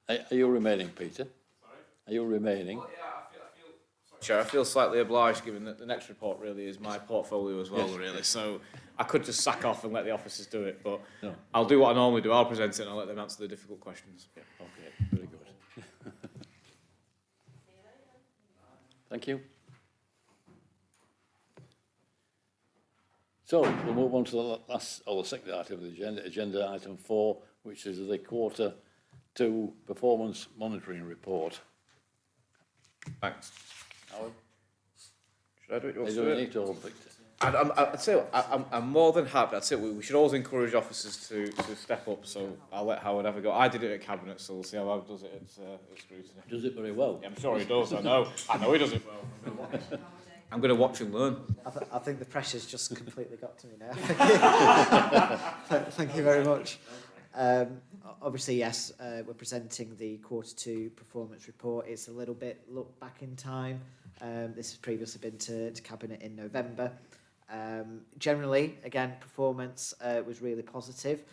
Are you remaining, Peter? Sorry? Are you remaining? Well, yeah, Chair, I feel slightly obliged, given that the next report really is my portfolio as well, Yes. really. So I could just sack off and let the officers do it, but No. I'll do what I normally do. I'll present it and I'll let them answer the difficult questions. Yeah, okay, very good. Thank you. So we'll move on to the last, or the second item of the agenda, agenda item 4, which is the quarter 2 performance monitoring report. Thanks. Alan? Should I do it? You Are want you to do doing it? it or Victor? I'd say I'm more than happy. I'd say we should always encourage officers to step up. So I'll let Howard have a go. I did it at Cabinet, so we'll see how Howard does it at Scrutiny. Does it very well. Yeah, I'm sure he does. I know he does it well. I'm going to watch and learn. I think the pressure's just completely got to me now. Thank you very much. Obviously, yes, we're presenting the quarter 2 performance report. It's a little bit look back in time. This has previously been to Cabinet in November. Generally, again, performance was really positive.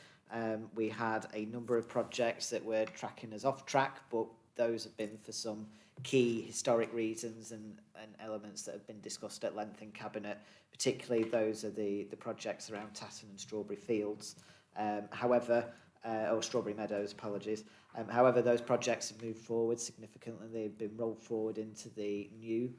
We had a number of projects that were tracking us off track, but those have been for some key historic reasons and elements that have been discussed at length in Cabinet. Particularly, those are the projects around Tatton and Strawberry Fields. Or Strawberry Meadows, apologies. However, those projects have moved forward significantly. They've been rolled forward into the new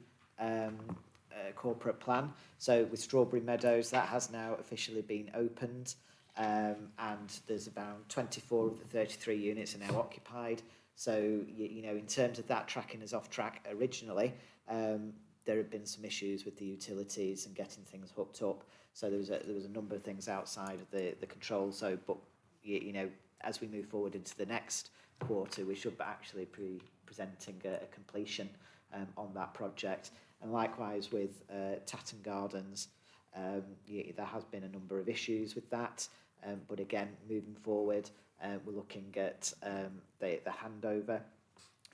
corporate plan. So with Strawberry Meadows, that has now officially been opened, and there's about 24 of the 33 units are now occupied. So, you know, in terms of that tracking us off track originally, there have been some issues with the utilities and getting things hooked up. So there was a number of things outside of the control. So, but you know, as we move forward into the next quarter, we should actually be presenting a completion on that project. And likewise with Tatton Gardens, there has been a number of issues with that. But again, moving forward, we're looking at the handover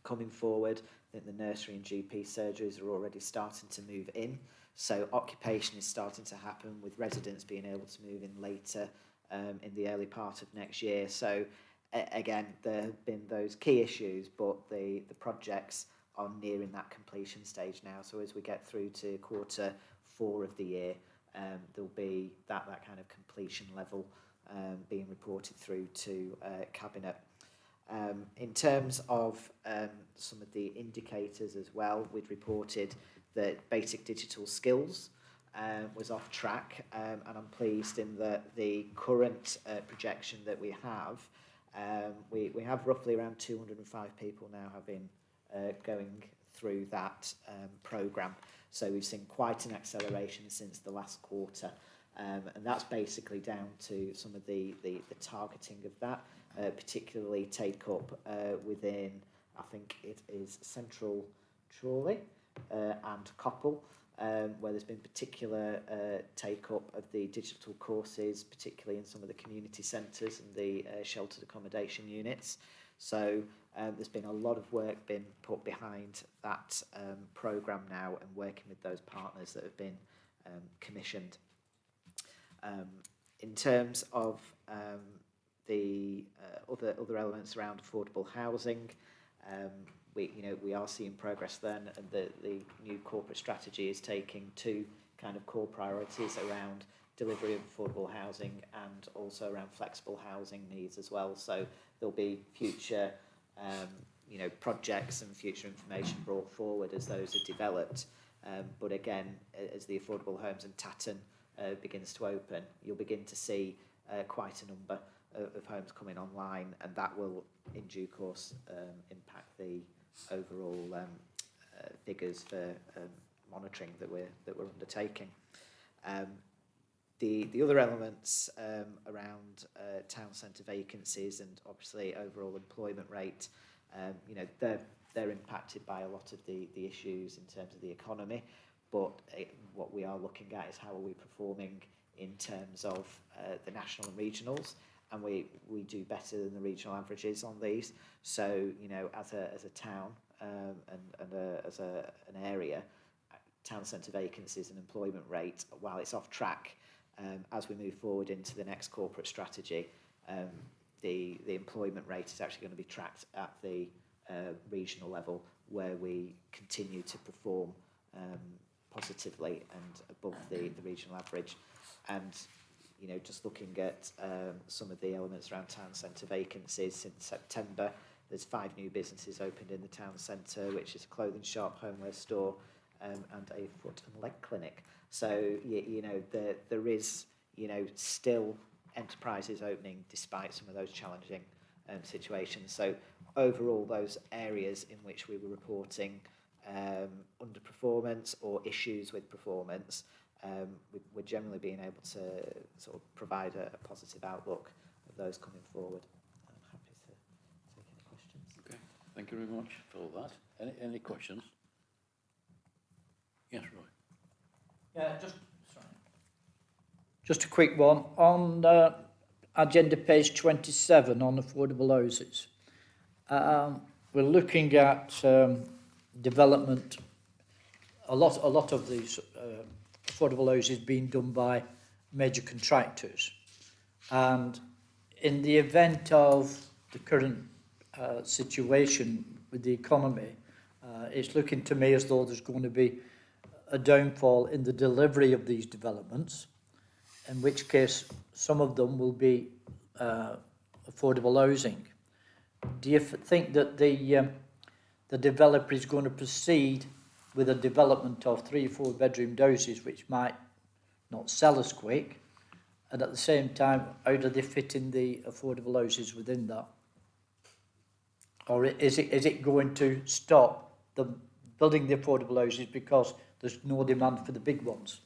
coming forward. I think the nursery and GP surgeries are already starting to move in. So occupation is starting to happen, with residents being able to move in later in the early part of next year. So again, there have been those key issues, but the projects are nearing that completion stage now. So as we get through to quarter 4 of the year, there'll be that kind of completion level being reported through to Cabinet. In terms of some of the indicators as well, we'd reported that basic digital skills was off track, and I'm pleased in that the current projection that we have roughly around 205 people now have been going through that programme. So we've seen quite an acceleration since the last quarter, and that's basically down to some of the targeting of that, particularly take up within, I think it is Central Chorley and Coppell, where there's been particular take-up of the digital courses, particularly in some of the community centres and the sheltered accommodation units. So there's been a lot of work being put behind that programme now, and working with those partners that have been commissioned. In terms of the other elements around affordable housing, we are seeing progress then, and the new corporate strategy is taking 2 kind of core priorities around delivery of affordable housing and also around flexible housing needs as well. So there'll be future projects and future information brought forward as those are developed. But again, as the affordable homes in Tatton begins to open, you'll begin to see quite a number of homes coming online, and that will in due course impact the overall figures for monitoring that we're undertaking. The other elements around town centre vacancies and obviously overall employment rate, they're impacted by a lot of the issues in terms of the economy, but what we are looking at is how are we performing in terms of the national and regionals, and we do better than the regional averages on these. So, as a town as an area, town centre vacancies and employment rate, while it's off track, as we move forward into the next corporate strategy, the employment rate is actually going to be tracked at the regional level, where we continue to perform positively and above the regional average. And you know, just looking at some of the elements around town centre vacancies since September, there's 5 new businesses opened in the town centre, which is a clothing shop, homeware store, and a foot and leg clinic. So you know, there is, you know, still enterprises opening despite some of those challenging situations. So overall, those areas in which we were reporting underperformance or issues with performance, we're generally being able to sort of provide a positive outlook of those coming forward. I'm happy to take any questions. Okay, thank you very much for all that. Any questions? Yes, Roy. Yeah, just a quick one. On agenda page 27 on affordable houses, we're looking at development. A lot of these affordable houses being done by major contractors, and in the event of the current situation with the economy, it's looking to me as though there's going to be a downfall in the delivery of these developments, in which case some of them will be affordable housing. Do you think that the developer is going to proceed with a development of 3 or 4 bedroom houses which might not sell as quick, and at the same time, how do they fit in the affordable houses within that? Or is it going to stop them building the affordable houses because there's no demand for the big ones?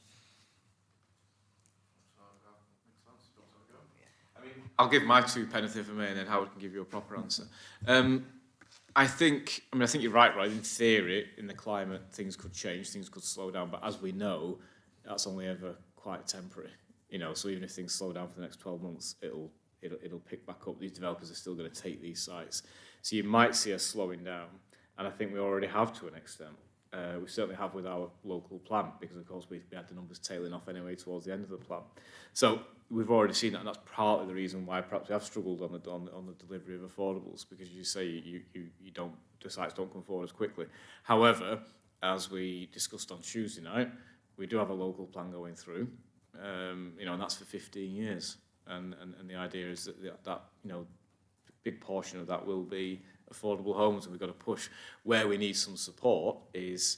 I'll give my 2 pence if I may, and then Howard can give you a proper answer. I think you're right, In theory, in the climate, things could change, things could slow down, but as we know, that's only ever quite temporary. You know, so even if things slow down for the next 12 months, it'll pick back up. These developers are still going to take these sites. So you might see us slowing down, and I think we already have to an extent. We certainly have with our local plan, because of course we had the numbers tailing off anyway towards the end of the plan. So we've already seen that, and that's partly the reason why perhaps we have struggled on the delivery of affordables, because you say you don't, the sites don't come forward as quickly. However, as we discussed on Tuesday night, we do have a local plan going through, you know, and that's for 15 years, and the idea is that you know, big portion of that will be affordable homes, and we've got to push. Where we need some support is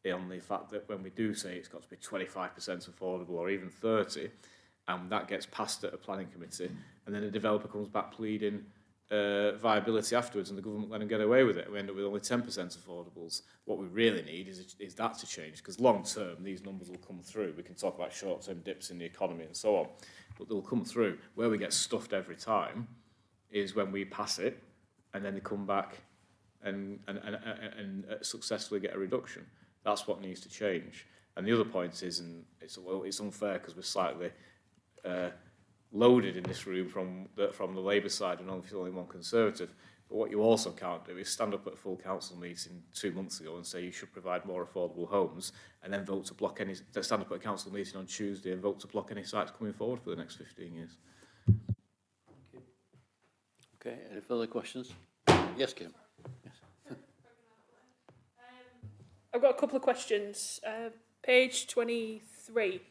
on the fact that when we do say it's got to be 25% affordable or even 30%, and that gets passed at a planning committee, and then the developer comes back pleading viability afterwards, and the government let them get away with it, and we end up with only 10% affordables. What we really need is that to change, because long term these numbers will come through. We can talk about short term dips in the economy and so on, but they'll come through. Where we get stuffed every time is when we pass it, and then they come back and successfully get a reduction. That's what needs to change. And the other point is, and it's unfair because we're slightly loaded in this room from the Labour side and only one Conservative. But what you also can't do is stand up at a full council meeting 2 months ago and say you should provide more affordable homes, and then vote to block any. Stand up at a council meeting on Tuesday and vote to block any sites coming forward for the next 15 years. Okay, any further questions? Yes, Kim. Yes. I've got a couple of questions. Page 23,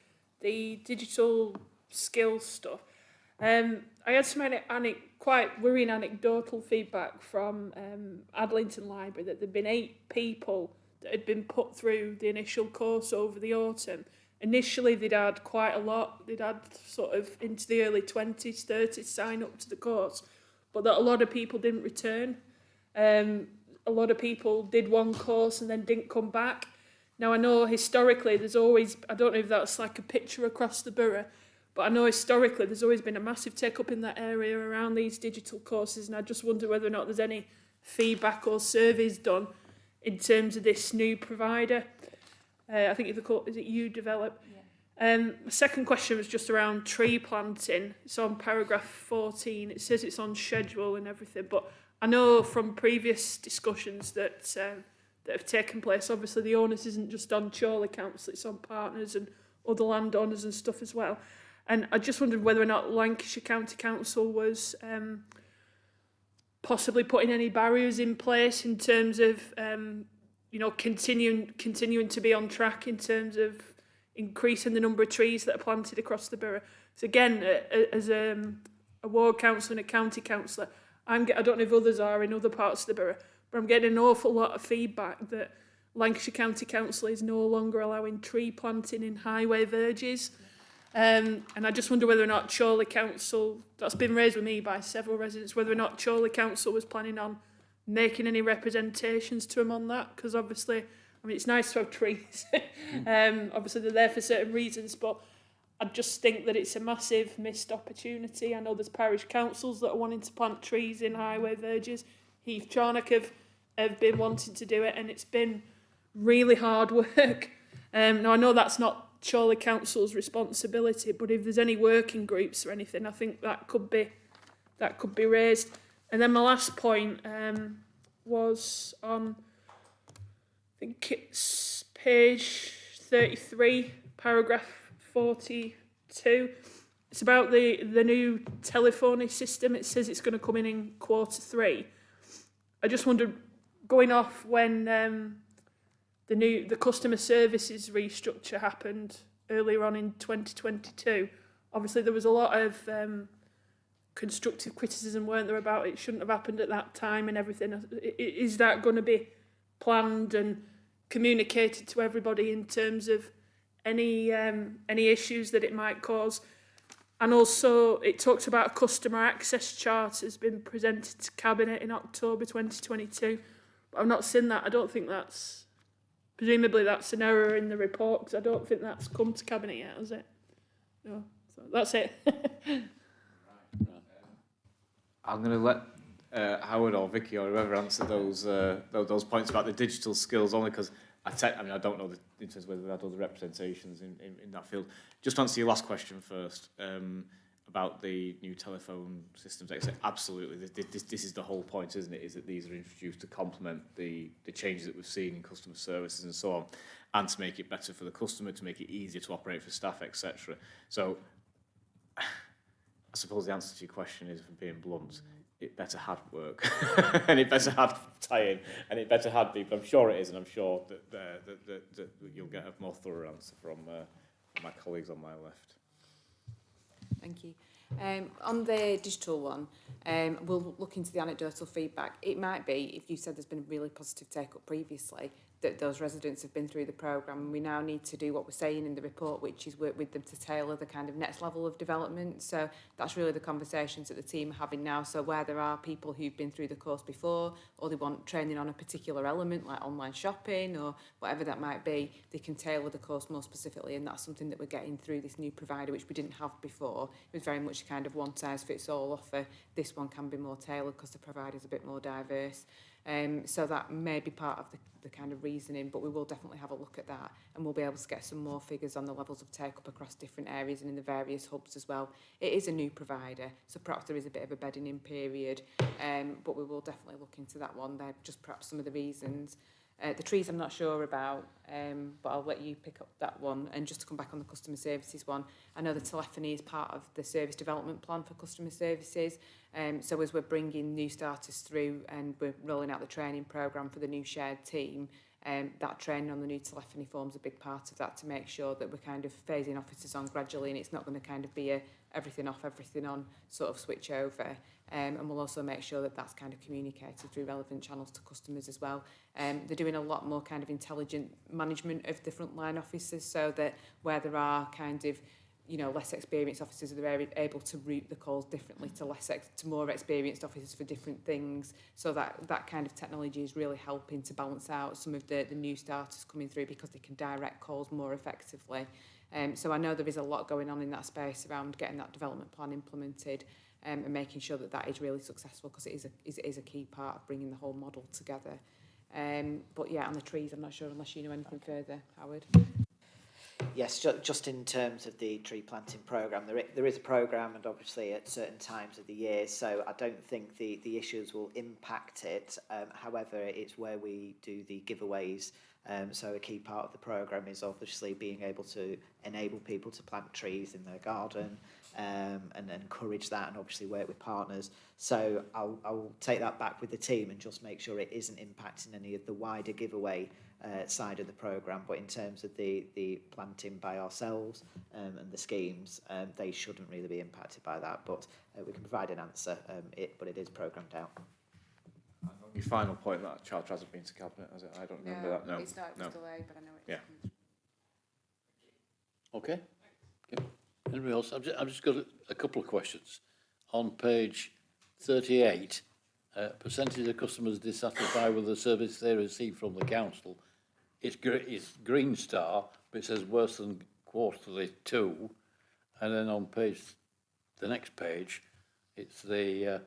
the digital skills stuff. I had some quite worrying anecdotal feedback from Adlington Library that there'd been 8 people that had been put through the initial course over the autumn. Initially, they'd had quite a lot. They'd had sort of into the early 20s, 30s sign up to the course, but that a lot of people didn't return. A lot of people did one course and then didn't come back. Now, I know historically there's always, I don't know if that's like a picture across the borough, but I know historically there's always been a massive take-up in that area around these digital courses, and I just wonder whether or not there's any feedback or surveys done in terms of this new provider. I think it's called, is it You Develop? Yeah. The second question was just around tree planting. It's on paragraph 14. It says it's on schedule and everything, but I know from previous discussions that have taken place, obviously the onus isn't just on Chorley Council, it's on partners and other landowners and stuff as well. And I just wondered whether or not Lancashire County Council was possibly putting any barriers in place in terms of, you know, continuing to be on track in terms of increasing the number of trees that are planted across the borough. So again, as a ward councillor and a county councillor, I don't know if others are in other parts of the borough, but I'm getting an awful lot of feedback that Lancashire County Council is no longer allowing tree planting in highway verges. And I just wonder whether or not Chorley Council, that's been raised with me by several residents, whether or not Chorley Council was planning on making any representations to them on that, because obviously, I mean, it's nice to have trees. Obviously, they're there for certain reasons, but I just think that it's a massive missed opportunity. I know there's parish councils that are wanting to plant trees in highway verges. Heath Charnock have been wanting to do it, and it's been really hard work. Now, I know that's not Chorley Council's responsibility, but if there's any working groups or anything, I think that could be raised. And then my last point was on, I think it's page 33, paragraph 42. It's about the new telephony system. It says it's going to come in Q3. I just wondered, going off when the customer services restructure happened earlier on in 2022, obviously there was a lot of constructive criticism, weren't there, about it shouldn't have happened at that time and everything. Is that going to be planned and communicated to everybody in terms of any issues that it might cause? And also, it talks about a customer access chart has been presented to Cabinet in October 2022. But I've not seen that. I don't think that's... Presumably that's an error in the report, because I don't think that's come to Cabinet yet, has it? No. So that's it. I'm going to let Howard or Vicky or whoever answer those points about the digital skills, only because I don't know in terms of whether we had other representations in that field. Just to answer your last question first, about the new telephone systems. Absolutely, this is the whole point, isn't it? Is that these are introduced to complement the changes that we've seen in customer services and so on, and to make it better for the customer, to make it easier to operate for staff, etc. So, I suppose the answer to your question is, for being blunt, it better had work, and it better had tie-in, and it better had people. I'm sure it is, and I'm sure that you'll get a more thorough answer from my colleagues on my left. Thank you. On the digital one, we'll look into the anecdotal feedback. It might be, if you said there's been a really positive take-up previously, that those residents have been through the programme, and we now need to do what we're saying in the report, which is work with them to tailor the kind of next level of development. So that's really the conversations that the team are having now. So where there are people who've been through the course before, or they want training on a particular element like online shopping or whatever that might be, they can tailor the course more specifically, and that's something that we're getting through this new provider, which we didn't have before. It was very much kind of one-size-fits-all offer. This one can be more tailored because the provider's a bit more diverse. So that may be part of the kind of reasoning, but we will definitely have a look at that, and we'll be able to get some more figures on the levels of take-up across different areas and in the various hubs as well. It is a new provider, so perhaps there is a bit of a bedding in period, but we will definitely look into that one. They're just perhaps some of the reasons. The trees I'm not sure about, but I'll let you pick up that one. And just to come back on the customer services one, I know the telephony is part of the service development plan for customer services. So as we're bringing new starters through and we're rolling out the training programme for the new shared team, that training on the new telephony forms a big part of that, to make sure that we're kind of phasing officers on gradually, and it's not going to kind of be a everything off, everything on sort of switch over. And we'll also make sure that that's kind of communicated through relevant channels to customers as well. They're doing a lot more kind of intelligent management of the frontline officers, so that where there are kind of, you know, less experienced officers, they're able to route the calls differently to more experienced officers for different things. So that kind of technology is really helping to balance out some of the new starters coming through, because they can direct calls more effectively. So I know there is a lot going on in that space around getting that development plan implemented, and making sure that that is really successful, because it is a key part of bringing the whole model together. But yeah, on the trees, I'm not sure unless you know anything further, Howard. Yes, just in terms of the tree planting programme, there is a programme, and obviously at certain times of the year, so I don't think the issues will impact it. However, it's where we do the giveaways So a key part of the programme is obviously being able to enable people to plant trees in their garden, and encourage that, and obviously work with partners. So I'll take that back with the team and just make sure it isn't impacting any of the wider giveaway side of the programme. But in terms of the planting by ourselves and the schemes, they shouldn't really be impacted by that. But we can provide an answer, but it is programmed out. Your final point, that charge hasn't been to cabinet, has it? I don't remember that. No, it's not, it was delayed, but I know it's. Yeah. Okay. Okay. Anybody else? I've just got a couple of questions. On page 38, percentage of customers dissatisfied with the service they receive from the council. It's green star, but it says worse than quarterly 2. And then on the next page, it's the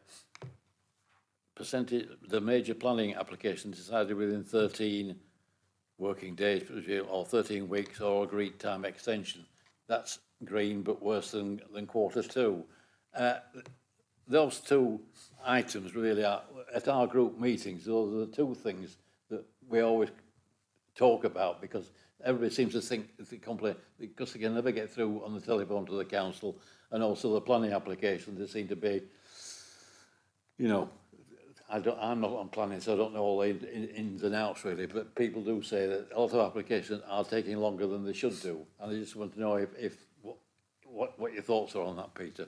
percentage, the major planning applications decided within 13 working days or 13 weeks or agreed time extension. That's green, but worse than quarter 2. Those two items really are, at our group meetings, those are the two things that we always talk about, because everybody seems to think it's a complaint because they can never get through on the telephone to the council, and also the planning applications, they seem to be, you know, I'm not on planning, so I don't know all the ins and outs really, but people do say that a lot of applications are taking longer than they should do, and I just want to know what your thoughts are on that, Peter.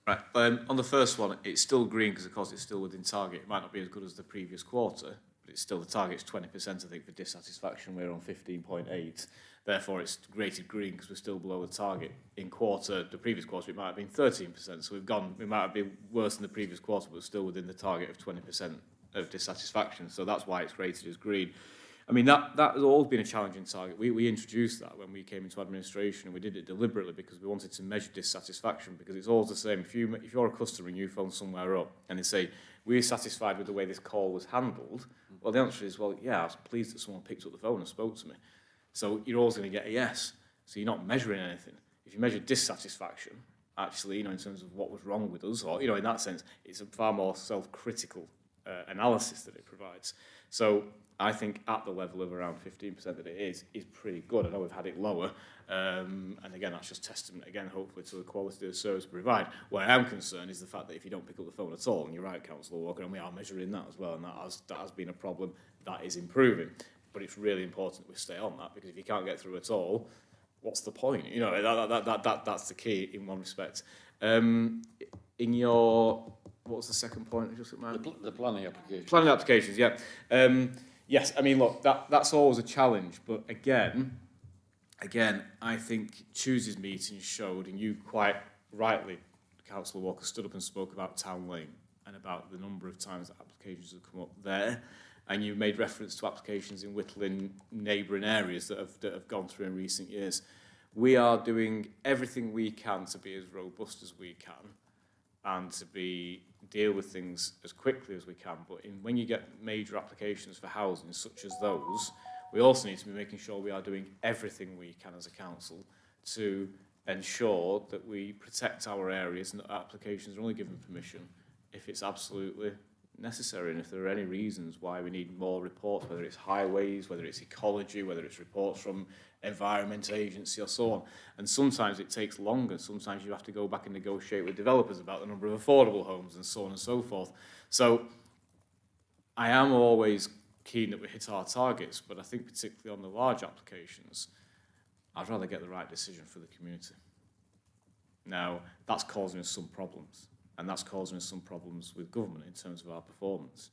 Right. On the first one, it's still green because, of course, it's still within target. It might not be as good as the previous quarter, but it's still the target's 20%, I think, for dissatisfaction. We're on 15.8. Therefore, it's rated green because we're still below the target. In the previous quarter, it might have been 13%. So we might have been worse than the previous quarter, but still within the target of 20% of dissatisfaction. So that's why it's rated as green. I mean, that has always been a challenging target. We introduced that when we came into administration, and we did it deliberately because we wanted to measure dissatisfaction, because it's always the same. If you're a customer and you phone somewhere up and they say, we're satisfied with the way this call was handled, well, the answer is, well, yeah, I was pleased that someone picked up the phone and spoke to me. So you're always going to get a yes. So you're not measuring anything. If you measure dissatisfaction, actually, in terms of what was wrong with us, or, in that sense, it's a far more self-critical analysis that it provides. So I think at the level of around 15% that it is pretty good. I know we've had it lower, and again, that's just testament, again, hopefully, to the quality of the service we provide. Where I am concerned is the fact that if you don't pick up the phone at all, and you're right, Councillor Walker, and we are measuring that as well, and that has been a problem. That is improving. But it's really important that we stay on that, because if you can't get through at all, what's the point? That's the key in one respect. In your, what was the second point? The planning applications. Planning applications, yeah. Yes, I mean, look, that's always a challenge. But again, I think Tuesday's meeting showed, and you quite rightly, Councillor Walker, stood up and spoke about Town Lane and about the number of times that applications have come up there. And you made reference to applications in Whittling neighbouring areas that have gone through in recent years. We are doing everything we can to be as robust as we can and to deal with things as quickly as we can. But when you get major applications for housing such as those, we also need to be making sure we are doing everything we can as a council to ensure that we protect our areas and that applications are only given permission if it's absolutely necessary, and if there are any reasons why we need more reports, whether it's highways, whether it's ecology, whether it's reports from Environment Agency or so on. And sometimes it takes longer. Sometimes you have to go back and negotiate with developers about the number of affordable homes and so on and so forth. So I am always keen that we hit our targets, but I think particularly on the large applications, I'd rather get the right decision for the community. Now, that's causing us some problems. And that's causing us some problems with government in terms of our performance.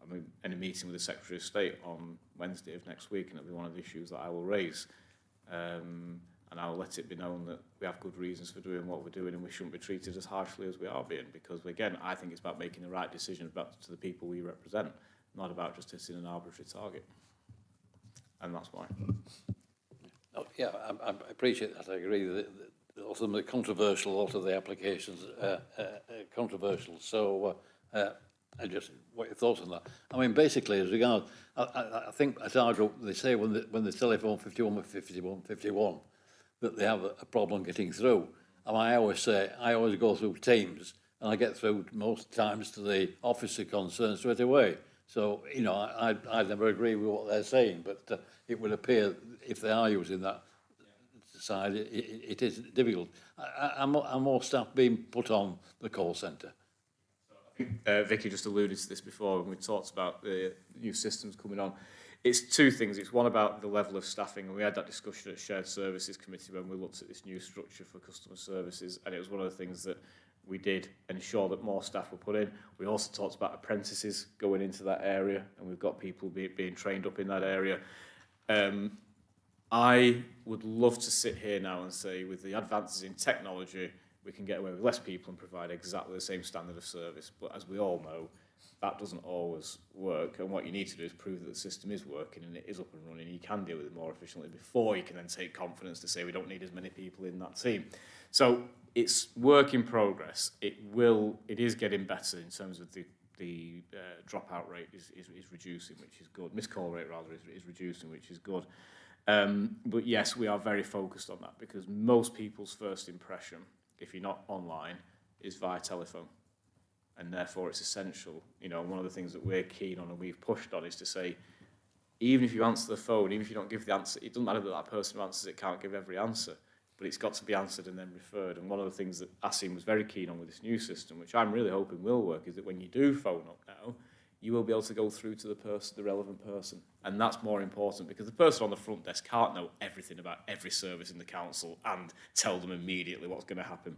I'm in a meeting with the Secretary of State on Wednesday of next week, and it'll be one of the issues that I will raise. And I'll let it be known that we have good reasons for doing what we're doing, and we shouldn't be treated as harshly as we are being, because, again, I think it's about making the right decision about to the people we represent, not about just hitting an arbitrary target. And that's why. Oh, yeah, I appreciate that. I agree that also the controversial, a lot of the applications controversial. So I just, what your thoughts on that? I mean, basically, as regards, I think at our group, they say when the telephone 51, that they have a problem getting through. And I always go through Teams, and I get through most times to the officer concerned straight away. So, you know, I never agree with what they're saying, but it would appear if they are using that side, it is difficult. Are more staff being put on the call centre? Vicky just alluded to this before when we talked about the new systems coming on. It's two things. It's one about the level of staffing, and we had that discussion at Shared Services Committee when we looked at this new structure for customer services, and it was one of the things that we did ensure that more staff were put in. We also talked about apprentices going into that area, and we've got people being trained up in that area. I would love to sit here now and say, with the advances in technology, we can get away with less people and provide exactly the same standard of service. But as we all know, that doesn't always work. And what you need to do is prove that the system is working and it is up and running. You can deal with it more efficiently before you can then take confidence to say we don't need as many people in that team. So it's work in progress. It is getting better in terms of the dropout rate is reducing, which is good. Miscall rate rather is reducing, which is good. But yes, we are very focused on that because most people's first impression, if you're not online, is via telephone. And therefore it's essential. You know, one of the things that we're keen on and we've pushed on is to say, even if you answer the phone, even if you don't give the answer, it doesn't matter that that person who answers it can't give every answer, but it's got to be answered and then referred. And one of the things that Asim was very keen on with this new system, which I'm really hoping will work, is that when you do phone up now, you will be able to go through to the relevant person. And that's more important because the person on the front desk can't know everything about every service in the council and tell them immediately what's going to happen.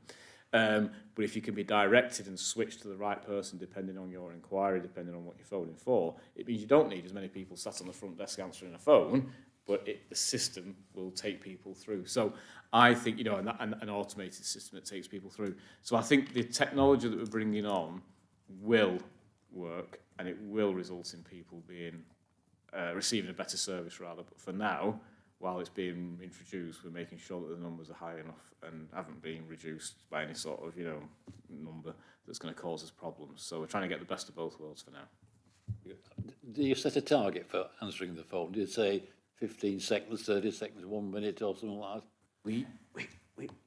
But if you can be directed and switched to the right person depending on your inquiry, depending on what you're phoning for, it means you don't need as many people sat on the front desk answering a phone, but the system will take people through. So I think, you know, an automated system that takes people through. So I think the technology that we're bringing on will work and it will result in people being receiving a better service rather. But for now, while it's being introduced, we're making sure that the numbers are high enough and haven't been reduced by any sort of, you know, number that's going to cause us problems. So we're trying to get the best of both worlds for now. Do you set a target for answering the phone? Do you say 15 seconds, 30 seconds, 1 minute or something like that? We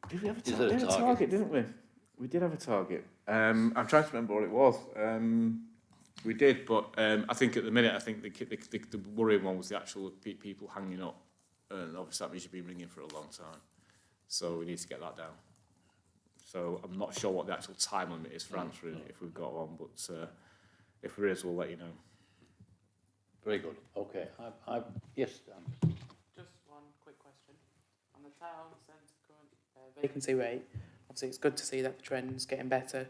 did we have a, Is there a target? target, didn't we? We did have a target. I'm trying to remember what it was. We did, but I think at the minute, I think the worrying one was the actual people hanging up. And obviously that means you've been ringing for a long time. So we need to get that down. So I'm not sure what the actual time limit is for answering if we've got one, but if there is, we'll let you know. Very good. Okay. Yes, Dan. Just one quick question. On the town centre current vacancy rate, obviously it's good to see that the trend's getting better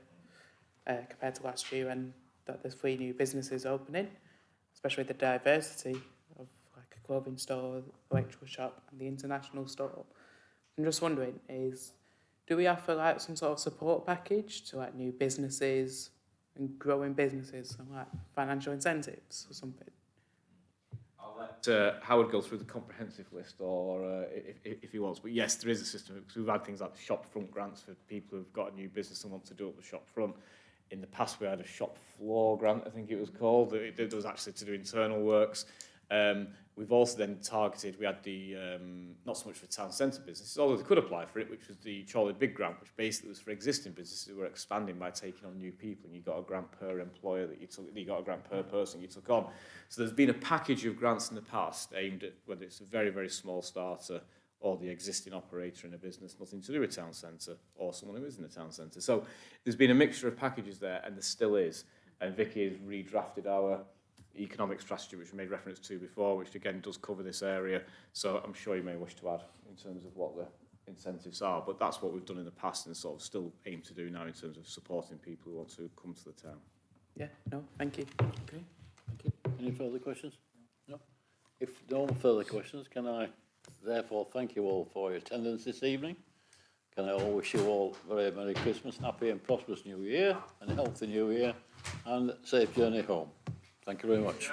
compared to last year and that there's 3 new businesses opening, especially the diversity of like a clothing store, electrical shop and the international store. I'm just wondering do we offer like some sort of support package to like new businesses and growing businesses and like financial incentives or something? I'll let Howard go through the comprehensive list or if he wants. But yes, there is a system. Because we've had things like shop front grants for people who've got a new business and want to do up the shop front. In the past, we had a shop floor grant, I think it was called. It was actually to do internal works. We've also then targeted, we had the, not so much for town centre businesses, although they could apply for it, which was the Charlie Big grant, which basically was for existing businesses who were expanding by taking on new people, and you got a grant per employer that you got a grant per person you took on. So there's been a package of grants in the past aimed at whether it's a very, very small starter or the existing operator in a business, nothing to do with town centre, or someone who is in the town centre. So there's been a mixture of packages there, and there still is. And Vicky has redrafted our economic strategy, which we made reference to before, which again does cover this area. So I'm sure you may wish to add in terms of what the incentives are, but that's what we've done in the past and sort of still aim to do now in terms of supporting people who want to come to the town. Yeah, no, thank you. Okay, thank you. Any further questions? No? If no further questions, can I therefore thank you all for your attendance this evening? Can I all wish you all a very Merry Christmas, happy and prosperous New Year, and a healthy New Year, and safe journey home. Thank you very much.